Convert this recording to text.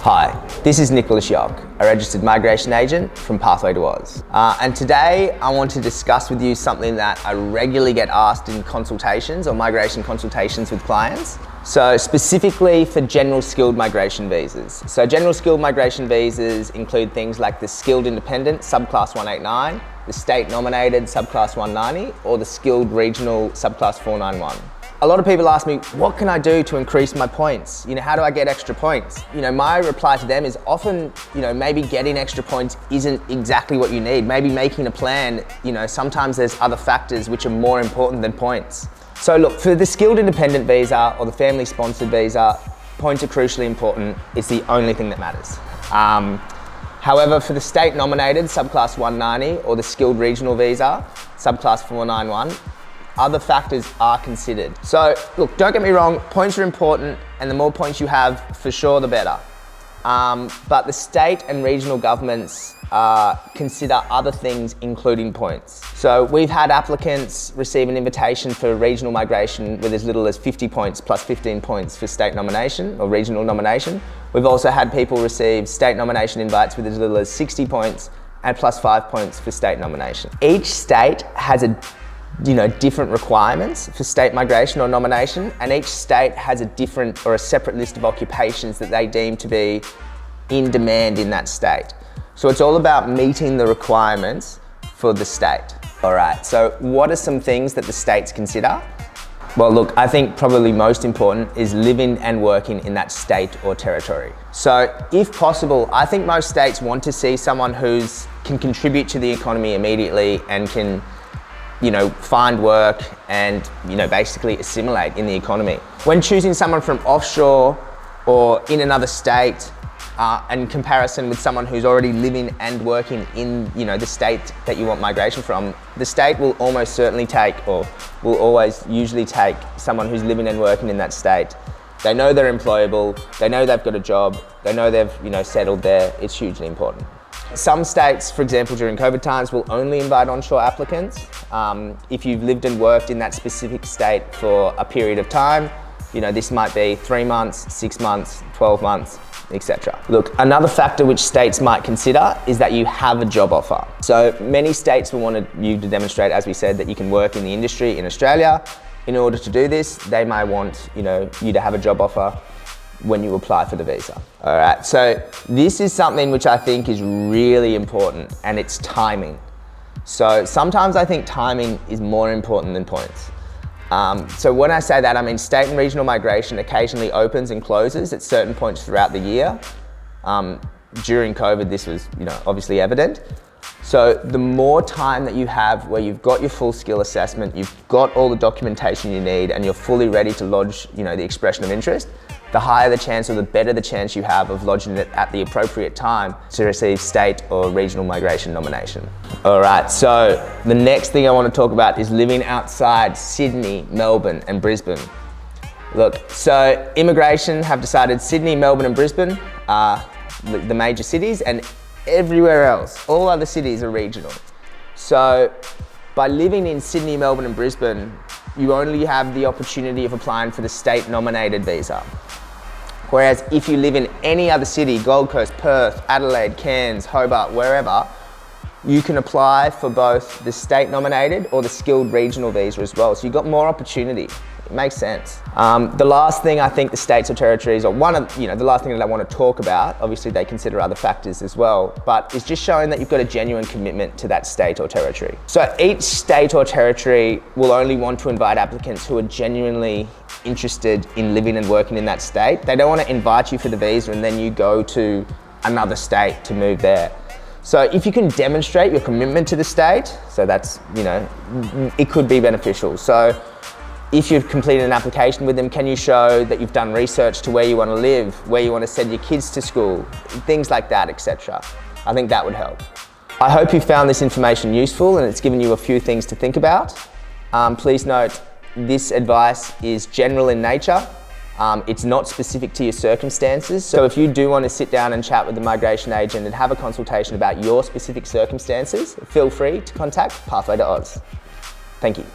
Hi, this is Nicholas Yock, a registered migration agent from Pathway to Oz. And today I want to discuss with you something that I regularly get asked in consultations or migration consultations with clients. So specifically for general skilled migration visas. So general skilled migration visas include things like the skilled independent subclass 189, the state nominated subclass 190, or the skilled regional subclass 491. A lot of people ask me, what can I do to increase my points? How do I get extra points? My reply to them is often, maybe getting extra points isn't exactly what you need. Maybe making a plan, sometimes there's other factors which are more important than points. So look, for the skilled independent visa or the family sponsored visa, points are crucially important. It's the only thing that matters. However, for the state nominated subclass 190 or the skilled regional visa, subclass 491, other factors are considered. So look, don't get me wrong, points are important, and the more points you have, for sure, the better. But the state and regional governments consider other things, including points. So we've had applicants receive an invitation for regional migration with as little as 50 points plus 15 points for state nomination or regional nomination. We've also had people receive state nomination invites with as little as 60 points and plus 5 points for state nomination. Each state has different requirements for state migration or nomination, and each state has a different or a separate list of occupations that they deem to be in demand in that state. So it's all about meeting the requirements for the state. All right, so what are some things that the states consider? Well, look, I think probably most important is living and working in that state or territory. So if possible, I think most states want to see someone who can contribute to the economy immediately and can find work and, basically assimilate in the economy. When choosing someone from offshore or in another state, in comparison with someone who's already living and working in, the state that you want migration from, the state will almost certainly take, or will always usually take, someone who's living and working in that state. They know they're employable, they know they've got a job, they know they've, settled there. It's hugely important. Some states, for example, during COVID times, will only invite onshore applicants. If you've lived and worked in that specific state for a period of time, this might be 3 months, 6 months, 12 months, etc. Look, another factor which states might consider is that you have a job offer. So many states will want you to demonstrate, as we said, that you can work in the industry in Australia. In order to do this, they may want you to have a job offer when you apply for the visa. All right, so this is something which I think is really important, and it's timing. So sometimes I think timing is more important than points. So when I say that, I mean state and regional migration occasionally opens and closes at certain points throughout the year. During COVID, this was obviously evident. So the more time that you have where you've got your full skill assessment, you've got all the documentation you need, and you're fully ready to lodge the expression of interest, the higher the chance, or the better the chance you have of lodging it at the appropriate time to receive state or regional migration nomination. All right, so the next thing I want to talk about is living outside Sydney, Melbourne and Brisbane. Look, so immigration have decided Sydney, Melbourne and Brisbane are the major cities, and everywhere else, all other cities are regional. So by living in Sydney, Melbourne and Brisbane, you only have the opportunity of applying for the state nominated visa. Whereas if you live in any other city, Gold Coast, Perth, Adelaide, Cairns, Hobart, wherever, you can apply for both the state nominated or the skilled regional visa as well. So you've got more opportunity. It makes sense. The last thing I think the states or territories, or the last thing that I want to talk about, obviously they consider other factors as well, but it's just showing that you've got a genuine commitment to that state or territory. So each state or territory will only want to invite applicants who are genuinely interested in living and working in that state. They don't want to invite you for the visa and then you go to another state to move there. So if you can demonstrate your commitment to the state, so that's, it could be beneficial. So if you've completed an application with them, can you show that you've done research to where you want to live, where you want to send your kids to school, things like that, etc. I think that would help. I hope you found this information useful and it's given you a few things to think about. Please note, this advice is general in nature. It's not specific to your circumstances. So if you do want to sit down and chat with the migration agent and have a consultation about your specific circumstances, feel free to contact Pathway to Oz. Thank you.